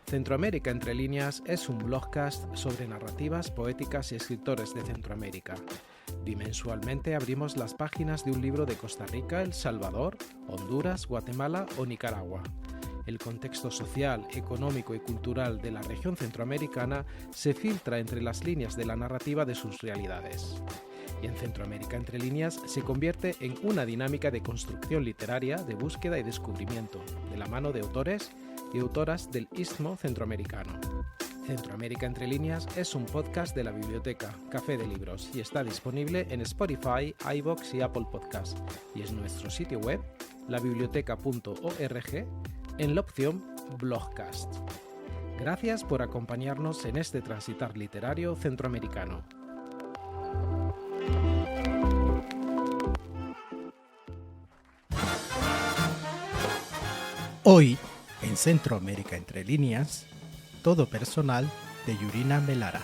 Centroamérica entre líneas es un blogcast sobre narrativas, poéticas y escritores de Centroamérica. Bimensualmente abrimos las páginas de un libro de Costa Rica, El Salvador, Honduras, Guatemala o Nicaragua. El contexto social, económico y cultural de la región centroamericana se filtra entre las líneas de la narrativa de sus realidades. Y en Centroamérica entre líneas se convierte en una dinámica de construcción literaria, de búsqueda y descubrimiento, de la mano de autores y autoras del Istmo Centroamericano. Centroamérica entre líneas es un podcast de la biblioteca Café de Libros y está disponible en Spotify, iVoox y Apple Podcasts, y es nuestro sitio web, labiblioteca.org, en la opción Blogcast. Gracias por acompañarnos en este transitar literario centroamericano. Hoy, en Centroamérica entre líneas, Todo personal de Yurina Melara.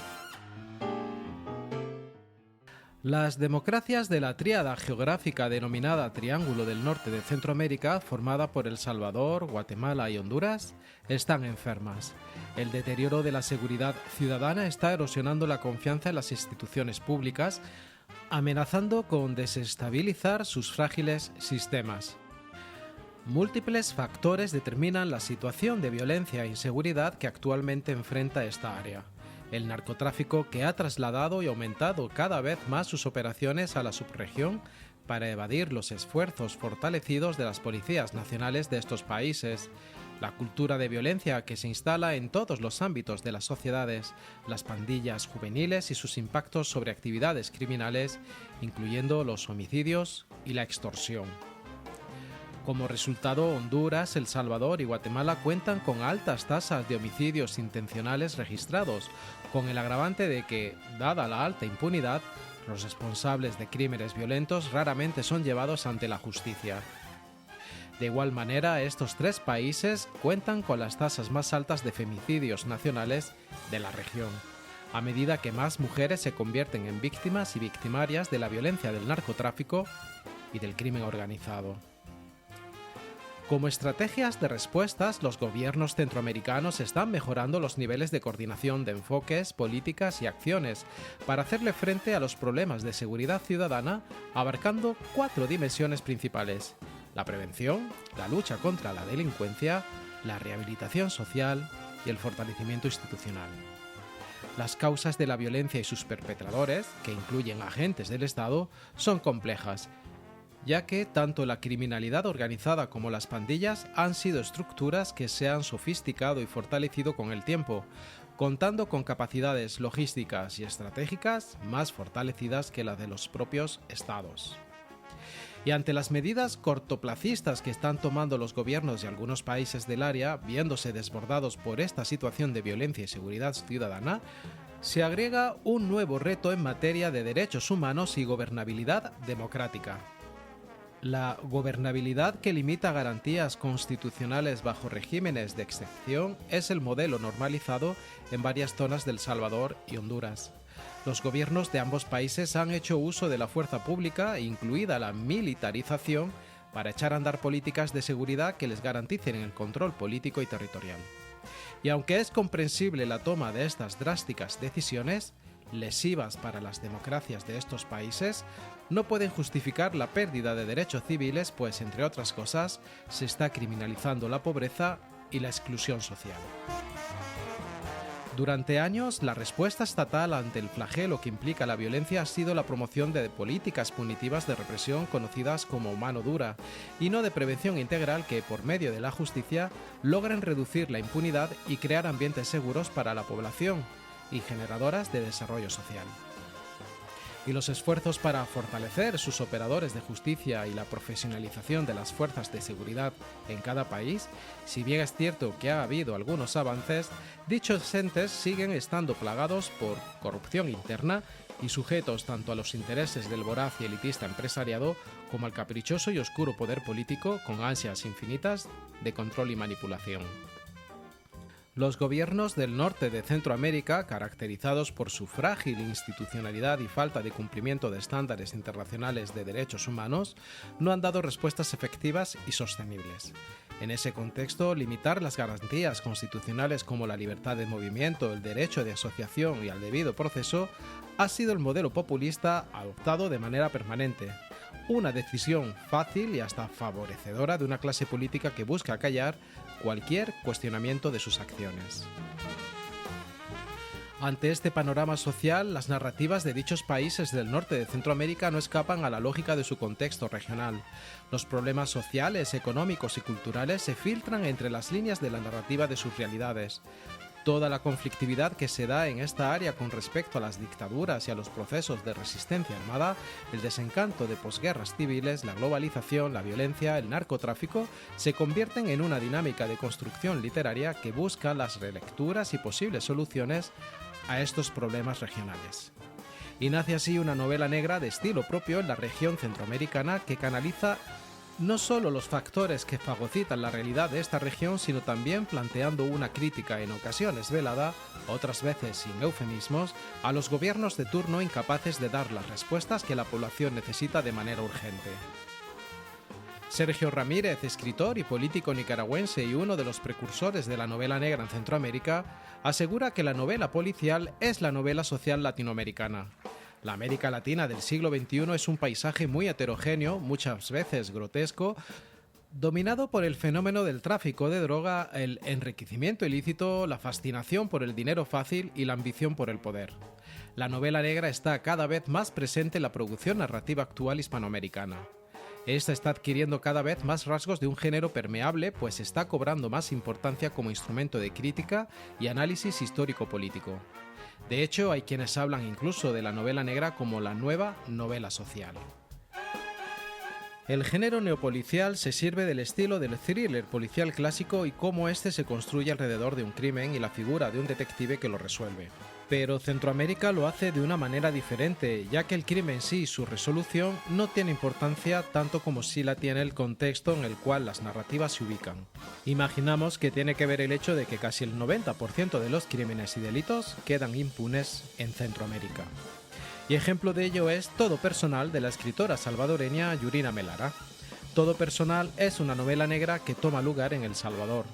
Las democracias de la tríada geográfica denominada Triángulo del Norte de Centroamérica, formada por El Salvador, Guatemala y Honduras, están enfermas. El deterioro de la seguridad ciudadana está erosionando la confianza en las instituciones públicas, amenazando con desestabilizar sus frágiles sistemas. Múltiples factores determinan la situación de violencia e inseguridad que actualmente enfrenta esta área. El narcotráfico, que ha trasladado y aumentado cada vez más sus operaciones a la subregión para evadir los esfuerzos fortalecidos de las policías nacionales de estos países. La cultura de violencia que se instala en todos los ámbitos de las sociedades, las pandillas juveniles y sus impactos sobre actividades criminales, incluyendo los homicidios y la extorsión. Como resultado, Honduras, El Salvador y Guatemala cuentan con altas tasas de homicidios intencionales registrados, con el agravante de que, dada la alta impunidad, los responsables de crímenes violentos raramente son llevados ante la justicia. De igual manera, estos tres países cuentan con las tasas más altas de femicidios nacionales de la región, a medida que más mujeres se convierten en víctimas y victimarias de la violencia del narcotráfico y del crimen organizado. Como estrategias de respuestas, los gobiernos centroamericanos están mejorando los niveles de coordinación de enfoques, políticas y acciones para hacerle frente a los problemas de seguridad ciudadana, abarcando 4 dimensiones principales: la prevención, la lucha contra la delincuencia, la rehabilitación social y el fortalecimiento institucional. Las causas de la violencia y sus perpetradores, que incluyen agentes del Estado, son complejas, ya que tanto la criminalidad organizada como las pandillas han sido estructuras que se han sofisticado y fortalecido con el tiempo, contando con capacidades logísticas y estratégicas más fortalecidas que las de los propios estados. Y ante las medidas cortoplacistas que están tomando los gobiernos de algunos países del área, viéndose desbordados por esta situación de violencia y seguridad ciudadana, se agrega un nuevo reto en materia de derechos humanos y gobernabilidad democrática. La gobernabilidad que limita garantías constitucionales bajo regímenes de excepción es el modelo normalizado en varias zonas del Salvador y Honduras. Los gobiernos de ambos países han hecho uso de la fuerza pública, incluida la militarización, para echar a andar políticas de seguridad que les garanticen el control político y territorial. Y aunque es comprensible la toma de estas drásticas decisiones, lesivas para las democracias de estos países, no pueden justificar la pérdida de derechos civiles, pues, entre otras cosas, se está criminalizando la pobreza y la exclusión social. Durante años, la respuesta estatal ante el flagelo que implica la violencia ha sido la promoción de políticas punitivas de represión conocidas como mano dura, y no de prevención integral que, por medio de la justicia, logren reducir la impunidad y crear ambientes seguros para la población y generadoras de desarrollo social. Y los esfuerzos para fortalecer sus operadores de justicia y la profesionalización de las fuerzas de seguridad en cada país, si bien es cierto que ha habido algunos avances, dichos entes siguen estando plagados por corrupción interna y sujetos tanto a los intereses del voraz y elitista empresariado como al caprichoso y oscuro poder político con ansias infinitas de control y manipulación. Los gobiernos del norte de Centroamérica, caracterizados por su frágil institucionalidad y falta de cumplimiento de estándares internacionales de derechos humanos, no han dado respuestas efectivas y sostenibles. En ese contexto, limitar las garantías constitucionales como la libertad de movimiento, el derecho de asociación y al debido proceso ha sido el modelo populista adoptado de manera permanente, una decisión fácil y hasta favorecedora de una clase política que busca callar cualquier cuestionamiento de sus acciones. Ante este panorama social, las narrativas de dichos países del norte de Centroamérica no escapan a la lógica de su contexto regional. Los problemas sociales, económicos y culturales se filtran entre las líneas de la narrativa de sus realidades. Toda la conflictividad que se da en esta área con respecto a las dictaduras y a los procesos de resistencia armada, el desencanto de posguerras civiles, la globalización, la violencia, el narcotráfico, se convierten en una dinámica de construcción literaria que busca las relecturas y posibles soluciones a estos problemas regionales. Y nace así una novela negra de estilo propio en la región centroamericana que canaliza no solo los factores que fagocitan la realidad de esta región, sino también planteando una crítica en ocasiones velada, otras veces sin eufemismos, a los gobiernos de turno incapaces de dar las respuestas que la población necesita de manera urgente. Sergio Ramírez, escritor y político nicaragüense y uno de los precursores de la novela negra en Centroamérica, asegura que la novela policial es la novela social latinoamericana. La América Latina del siglo XXI es un paisaje muy heterogéneo, muchas veces grotesco, dominado por el fenómeno del tráfico de droga, el enriquecimiento ilícito, la fascinación por el dinero fácil y la ambición por el poder. La novela negra está cada vez más presente en la producción narrativa actual hispanoamericana. Esta está adquiriendo cada vez más rasgos de un género permeable, pues está cobrando más importancia como instrumento de crítica y análisis histórico-político. De hecho, hay quienes hablan incluso de la novela negra como la nueva novela social. El género neopolicial se sirve del estilo del thriller policial clásico y cómo este se construye alrededor de un crimen y la figura de un detective que lo resuelve. Pero Centroamérica lo hace de una manera diferente, ya que el crimen en sí y su resolución no tiene importancia tanto como sí la tiene el contexto en el cual las narrativas se ubican. Imaginamos que tiene que ver el hecho de que casi el 90% de los crímenes y delitos quedan impunes en Centroamérica. Y ejemplo de ello es Todo Personal de la escritora salvadoreña Yurina Melara. Todo Personal es una novela negra que toma lugar en El Salvador.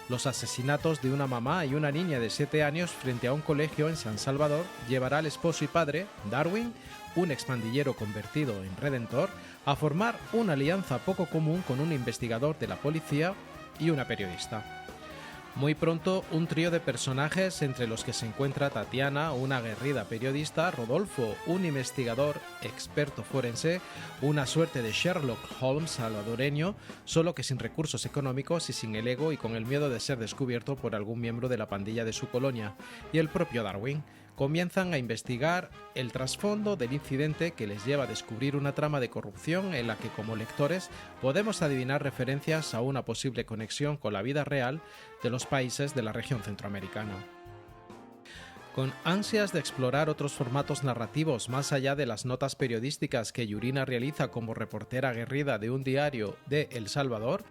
Los asesinatos de una mamá y una niña de 7 años frente a un colegio en San Salvador llevará al esposo y padre, Darwin, un expandillero convertido en redentor, a formar una alianza poco común con un investigador de la policía y una periodista. Muy pronto, un trío de personajes entre los que se encuentra Tatiana, una aguerrida periodista, Rodolfo, un investigador experto forense, una suerte de Sherlock Holmes salvadoreño, solo que sin recursos económicos y sin el ego y con el miedo de ser descubierto por algún miembro de la pandilla de su colonia, y el propio Darwin, comienzan a investigar el trasfondo del incidente que les lleva a descubrir una trama de corrupción en la que como lectores podemos adivinar referencias a una posible conexión con la vida real de los países de la región centroamericana. Con ansias de explorar otros formatos narrativos más allá de las notas periodísticas que Yurina realiza como reportera aguerrida de un diario de El Salvador,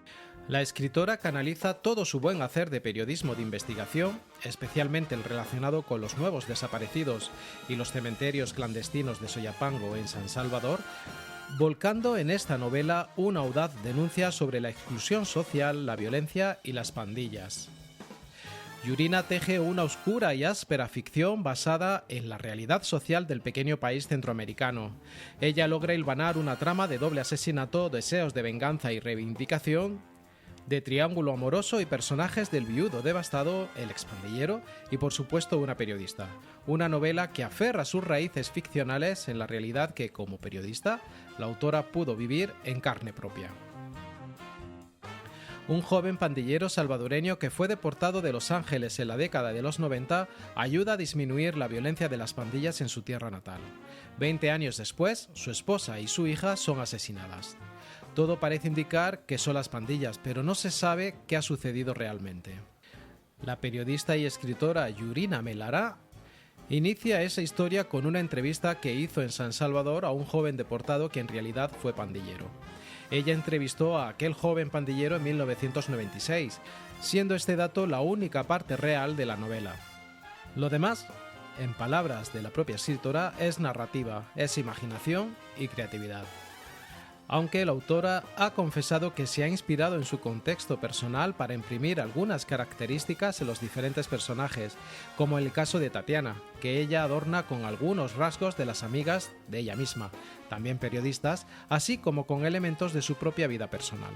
la escritora canaliza todo su buen hacer de periodismo de investigación, especialmente el relacionado con los nuevos desaparecidos y los cementerios clandestinos de Soyapango en San Salvador, volcando en esta novela una audaz denuncia sobre la exclusión social, la violencia y las pandillas. Yurina teje una oscura y áspera ficción basada en la realidad social del pequeño país centroamericano. Ella logra hilvanar una trama de doble asesinato, deseos de venganza y reivindicación, de triángulo amoroso y personajes del viudo devastado, el expandillero y por supuesto una periodista. Una novela que aferra sus raíces ficcionales en la realidad que, como periodista, la autora pudo vivir en carne propia. Un joven pandillero salvadoreño que fue deportado de Los Ángeles en la década de los 90 ayuda a disminuir la violencia de las pandillas en su tierra natal. 20 años después, su esposa y su hija son asesinadas. Todo parece indicar que son las pandillas, pero no se sabe qué ha sucedido realmente. La periodista y escritora Yurina Melara inicia esa historia con una entrevista que hizo en San Salvador a un joven deportado que en realidad fue pandillero. Ella entrevistó a aquel joven pandillero en 1996, siendo este dato la única parte real de la novela. Lo demás, en palabras de la propia escritora, es narrativa, es imaginación y creatividad. aunque la autora ha confesado que se ha inspirado en su contexto personal para imprimir algunas características en los diferentes personajes, como el caso de Tatiana, que ella adorna con algunos rasgos de las amigas de ella misma, también periodistas, así como con elementos de su propia vida personal.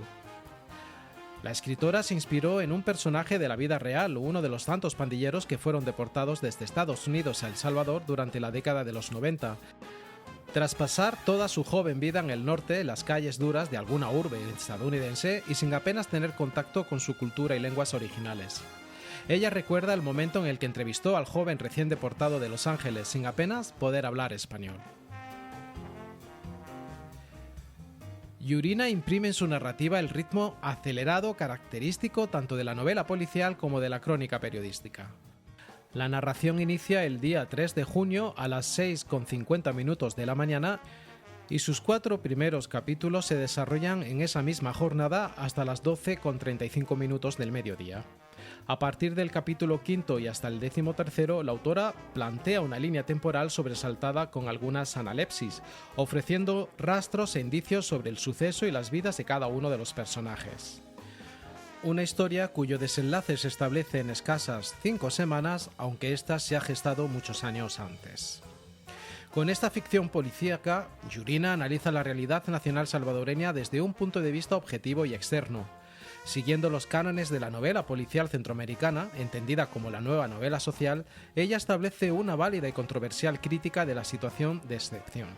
La escritora se inspiró en un personaje de la vida real, uno de los tantos pandilleros que fueron deportados desde Estados Unidos a El Salvador durante la década de los 90, tras pasar toda su joven vida en el norte, en las calles duras de alguna urbe estadounidense y sin apenas tener contacto con su cultura y lenguas originales. Ella recuerda el momento en el que entrevistó al joven recién deportado de Los Ángeles sin apenas poder hablar español. Yurina imprime en su narrativa el ritmo acelerado característico tanto de la novela policial como de la crónica periodística. La narración inicia el día 3 de junio a las 6:50 de la mañana y sus 4 primeros capítulos se desarrollan en esa misma jornada hasta las 12:35 del mediodía. A partir del capítulo 5 y hasta el 13º, la autora plantea una línea temporal sobresaltada con algunas analepsis, ofreciendo rastros e indicios sobre el suceso y las vidas de cada uno de los personajes. Una historia cuyo desenlace se establece en escasas 5 semanas, aunque ésta se ha gestado muchos años antes. Con esta ficción policíaca, Yurina analiza la realidad nacional salvadoreña desde un punto de vista objetivo y externo. Siguiendo los cánones de la novela policial centroamericana, entendida como la nueva novela social, ella establece una válida y controversial crítica de la situación de excepción.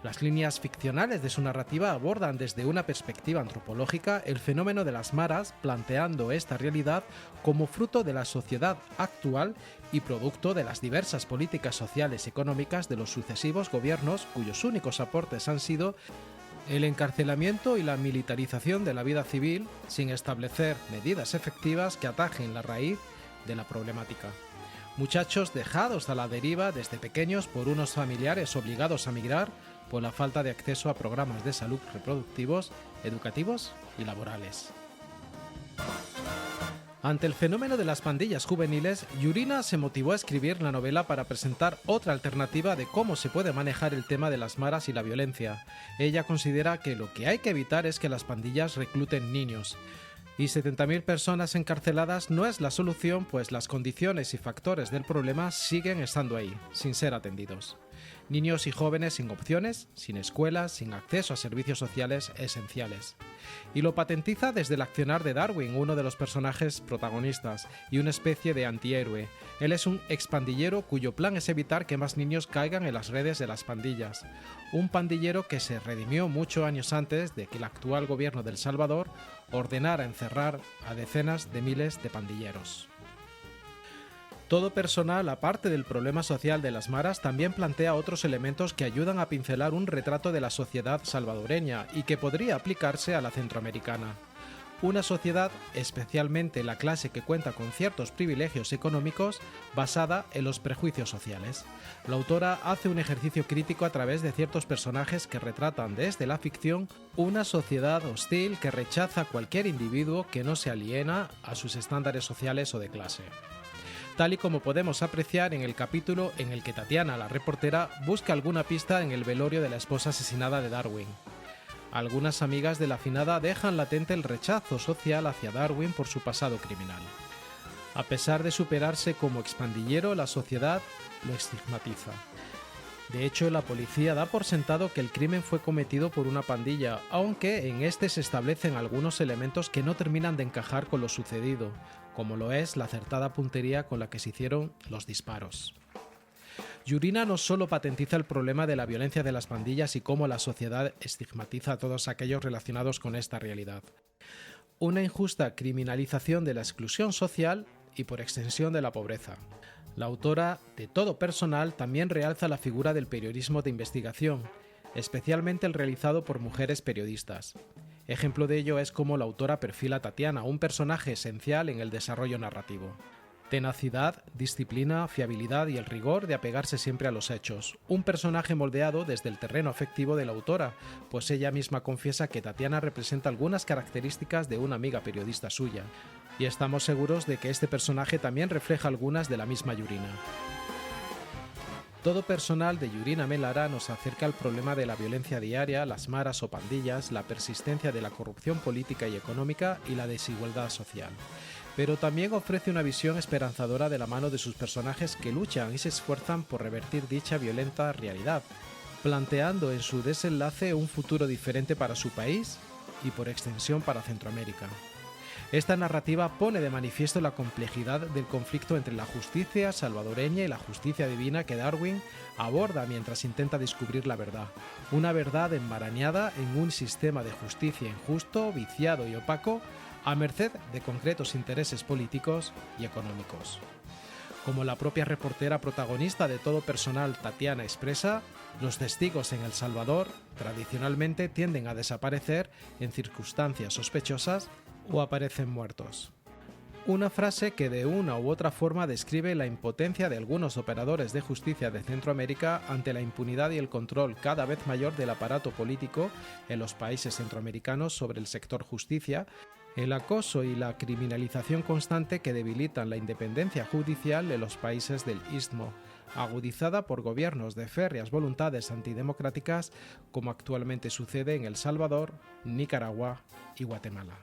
Las líneas ficcionales de su narrativa abordan desde una perspectiva antropológica el fenómeno de las maras, planteando esta realidad como fruto de la sociedad actual y producto de las diversas políticas sociales y económicas de los sucesivos gobiernos cuyos únicos aportes han sido el encarcelamiento y la militarización de la vida civil sin establecer medidas efectivas que atajen la raíz de la problemática. Muchachos dejados a la deriva desde pequeños por unos familiares obligados a migrar por la falta de acceso a programas de salud reproductivos, educativos y laborales. Ante el fenómeno de las pandillas juveniles, Yurina se motivó a escribir la novela para presentar otra alternativa de cómo se puede manejar el tema de las maras y la violencia. Ella considera que lo que hay que evitar es que las pandillas recluten niños. Y 70.000 personas encarceladas no es la solución, pues las condiciones y factores del problema siguen estando ahí, sin ser atendidos. Niños y jóvenes sin opciones, sin escuelas, sin acceso a servicios sociales esenciales. Y lo patentiza desde el accionar de Darwin, uno de los personajes protagonistas, y una especie de antihéroe. Él es un expandillero cuyo plan es evitar que más niños caigan en las redes de las pandillas. Un pandillero que se redimió muchos años antes de que el actual gobierno de El Salvador ordenara encerrar a decenas de miles de pandilleros. Todo personal, aparte del problema social de las maras, también plantea otros elementos que ayudan a pincelar un retrato de la sociedad salvadoreña y que podría aplicarse a la centroamericana. Una sociedad, especialmente la clase que cuenta con ciertos privilegios económicos, basada en los prejuicios sociales. La autora hace un ejercicio crítico a través de ciertos personajes que retratan desde la ficción una sociedad hostil que rechaza a cualquier individuo que no se aliena a sus estándares sociales o de clase. Tal y como podemos apreciar en el capítulo en el que Tatiana, la reportera, busca alguna pista en el velorio de la esposa asesinada de Darwin. Algunas amigas de la finada dejan latente el rechazo social hacia Darwin por su pasado criminal. A pesar de superarse como expandillero, la sociedad lo estigmatiza. De hecho, la policía da por sentado que el crimen fue cometido por una pandilla, aunque en este se establecen algunos elementos que no terminan de encajar con lo sucedido, como lo es la acertada puntería con la que se hicieron los disparos. Yurina no solo patentiza el problema de la violencia de las pandillas y cómo la sociedad estigmatiza a todos aquellos relacionados con esta realidad. Una injusta criminalización de la exclusión social y por extensión de la pobreza. La autora de Todo Personal también realza la figura del periodismo de investigación, especialmente el realizado por mujeres periodistas. Ejemplo de ello es cómo la autora perfila a Tatiana, un personaje esencial en el desarrollo narrativo. Tenacidad, disciplina, fiabilidad y el rigor de apegarse siempre a los hechos. Un personaje moldeado desde el terreno afectivo de la autora, pues ella misma confiesa que Tatiana representa algunas características de una amiga periodista suya. Y estamos seguros de que este personaje también refleja algunas de la misma Yurina. Todo personal de Yurina Melara nos acerca al problema de la violencia diaria, las maras o pandillas, la persistencia de la corrupción política y económica y la desigualdad social. Pero también ofrece una visión esperanzadora de la mano de sus personajes que luchan y se esfuerzan por revertir dicha violenta realidad, planteando en su desenlace un futuro diferente para su país y por extensión para Centroamérica. Esta narrativa pone de manifiesto la complejidad del conflicto entre la justicia salvadoreña y la justicia divina que Darwin aborda mientras intenta descubrir la verdad. Una verdad enmarañada en un sistema de justicia injusto, viciado y opaco, a merced de concretos intereses políticos y económicos. Como la propia reportera protagonista de Todo Personal, Tatiana, expresa, los testigos en El Salvador tradicionalmente tienden a desaparecer en circunstancias sospechosas o aparecen muertos. Una frase que de una u otra forma describe la impotencia de algunos operadores de justicia de Centroamérica ante la impunidad y el control cada vez mayor del aparato político en los países centroamericanos sobre el sector justicia, el acoso y la criminalización constante que debilitan la independencia judicial en los países del Istmo, agudizada por gobiernos de férreas voluntades antidemocráticas como actualmente sucede en El Salvador, Nicaragua y Guatemala.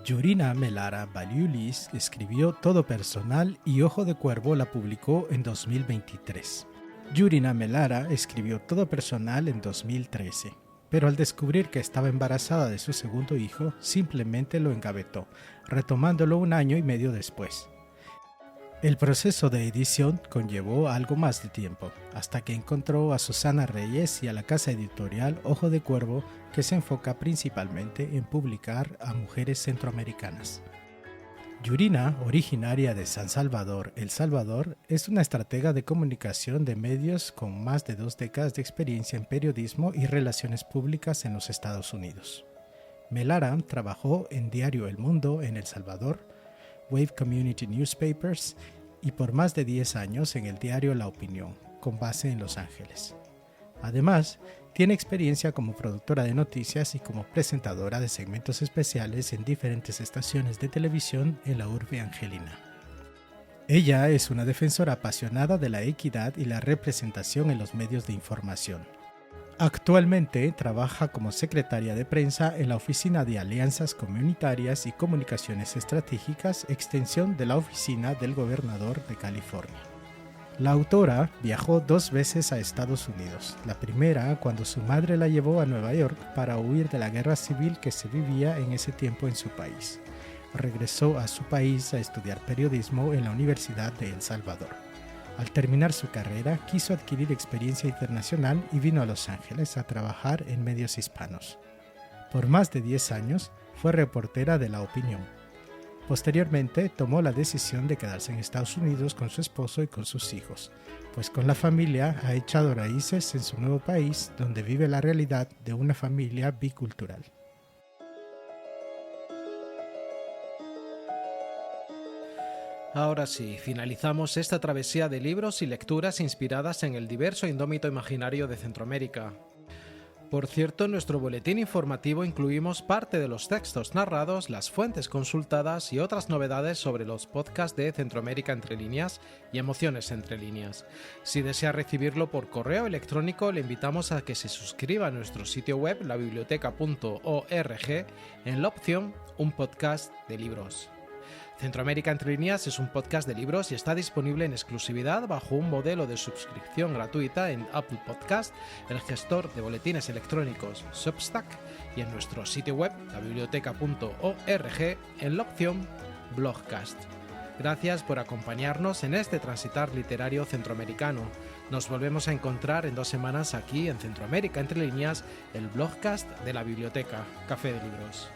Yurina Melara Baliulis escribió Todo Personal y Ojo de Cuervo la publicó en 2023. Yurina Melara escribió Todo Personal en 2013, pero al descubrir que estaba embarazada de su segundo hijo, simplemente lo engavetó, retomándolo un año y medio después. El proceso de edición conllevó algo más de tiempo, hasta que encontró a Susana Reyes y a la casa editorial Ojo de Cuervo, que se enfoca principalmente en publicar a mujeres centroamericanas. Yurina, originaria de San Salvador, El Salvador, es una estratega de comunicación de medios con más de 2 décadas de experiencia en periodismo y relaciones públicas en los Estados Unidos. Melara trabajó en Diario El Mundo en El Salvador, Wave Community Newspapers y por más de 10 años en el diario La Opinión, con base en Los Ángeles. Además, tiene experiencia como productora de noticias y como presentadora de segmentos especiales en diferentes estaciones de televisión en la urbe angelina. Ella es una defensora apasionada de la equidad y la representación en los medios de información. Actualmente trabaja como secretaria de prensa en la Oficina de Alianzas Comunitarias y Comunicaciones Estratégicas, extensión de la Oficina del Gobernador de California. La autora viajó 2 veces a Estados Unidos, la primera cuando su madre la llevó a Nueva York para huir de la guerra civil que se vivía en ese tiempo en su país. Regresó a su país a estudiar periodismo en la Universidad de El Salvador. Al terminar su carrera, quiso adquirir experiencia internacional y vino a Los Ángeles a trabajar en medios hispanos. Por más de 10 años, fue reportera de La Opinión. Posteriormente, tomó la decisión de quedarse en Estados Unidos con su esposo y con sus hijos, pues con la familia ha echado raíces en su nuevo país, donde vive la realidad de una familia bicultural. Ahora sí, finalizamos esta travesía de libros y lecturas inspiradas en el diverso e indómito imaginario de Centroamérica. Por cierto, en nuestro boletín informativo incluimos parte de los textos narrados, las fuentes consultadas y otras novedades sobre los podcasts de Centroamérica Entre Líneas y Emociones Entre Líneas. Si desea recibirlo por correo electrónico, le invitamos a que se suscriba a nuestro sitio web, labiblioteca.org, en la opción Un podcast de libros. Centroamérica Entre Líneas es un podcast de libros y está disponible en exclusividad bajo un modelo de suscripción gratuita en Apple Podcast, el gestor de boletines electrónicos Substack y en nuestro sitio web, labiblioteca.org, en la opción Blogcast. Gracias por acompañarnos en este transitar literario centroamericano. Nos volvemos a encontrar en 2 semanas aquí en Centroamérica Entre Líneas, el Blogcast de la biblioteca Café de Libros.